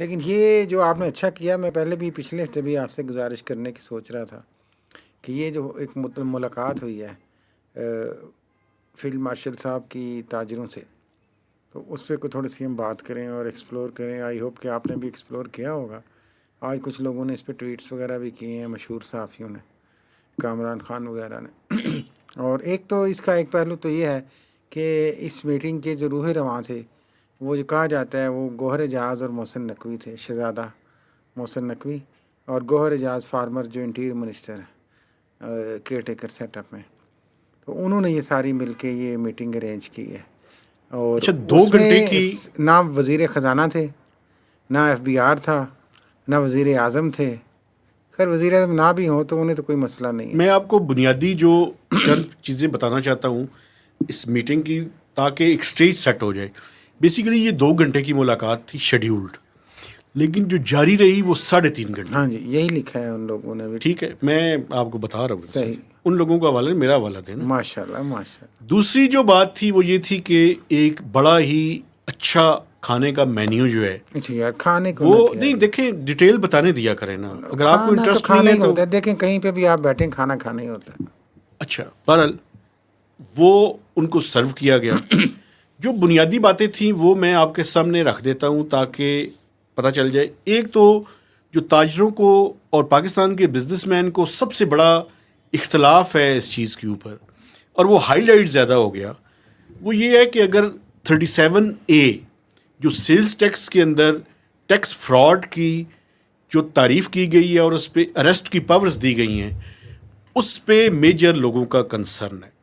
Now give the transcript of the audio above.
لیکن یہ جو آپ نے اچھا کیا، میں پہلے بھی پچھلے ہفتے بھی آپ سے گزارش کرنے کی سوچ رہا تھا کہ یہ جو ایک ملاقات ہوئی ہے فیلڈ مارشل صاحب کی تاجروں سے، تو اس پہ کوئی تھوڑی سی ہم بات کریں اور ایکسپلور کریں. آئی ہوپ کہ آپ نے بھی ایکسپلور کیا ہوگا. آج کچھ لوگوں نے اس پہ ٹویٹس وغیرہ بھی کیے ہیں، مشہور صحافیوں نے، کامران خان وغیرہ نے. اور ایک تو اس کا ایک پہلو تو یہ ہے کہ اس میٹنگ کے جو روح رواں تھے، وہ جو کہا جاتا ہے وہ گوہر اعجاز اور محسن نقوی تھے، شہزادہ محسن نقوی اور گوہر اعجاز فارمر جو انٹیریئر منسٹر ہے کیئر ٹیکر سیٹ اپ میں. تو انہوں نے یہ ساری مل کے یہ میٹنگ ارینج کی ہے. اور اچھا، 2 اس گھنٹے میں کی نہ وزیر خزانہ تھے، نہ ایف بی آر تھا، نہ وزیر اعظم تھے. خیر وزیر اعظم نہ بھی ہوں تو انہیں تو کوئی مسئلہ نہیں ہے. میں آپ کو بنیادی جو چند چیزیں بتانا چاہتا ہوں اس میٹنگ کی، تاکہ ایک اسٹیج سیٹ ہو جائے. بیسیکلی یہ 2 گھنٹے کی ملاقات تھی شیڈیولڈ، لیکن جو جاری رہی وہ 3.5 گھنٹے. ہاں جی، یہی لکھا ہے ان لوگوں نے بھی. ٹھیک ہے، میں آپ کو بتا رہا ہوں. صحیح، ان لوگوں کا حوالہ میرا حوالہ دینا. ماشاء اللہ ماشاء اللہ. دوسری جو بات تھی وہ یہ تھی کہ ایک بڑا ہی اچھا کھانے کا مینیو جو ہے اچھا یار، کھانے کو وہ نہ کیا نہیں دیکھیں، ڈیٹیل بتانے دیا کریں نا. اگر آپ کو کھانا تو انٹرسٹ نہیں کھانا ہے ہی تو ہوتا ہے. دیکھیں کہیں پہ بھی آپ بیٹھیں کھانا کھانا ہی ہوتا ہے. اچھا. بہرحال وہ ان کو سرو کیا گیا. جو بنیادی باتیں تھیں وہ میں آپ کے سامنے رکھ دیتا ہوں تاکہ پتہ چل جائے. ایک تو جو تاجروں کو اور پاکستان کے بزنس مین کو سب سے بڑا اختلاف ہے اس چیز کے اوپر، اور وہ ہائی لائٹ زیادہ ہو گیا، وہ یہ ہے کہ اگر 37A جو سیلز ٹیکس کے اندر ٹیکس فراڈ کی جو تعریف کی گئی ہے اور اس پہ اریسٹ کی پاورز دی گئی ہیں، اس پہ میجر لوگوں کا کنسرن ہے.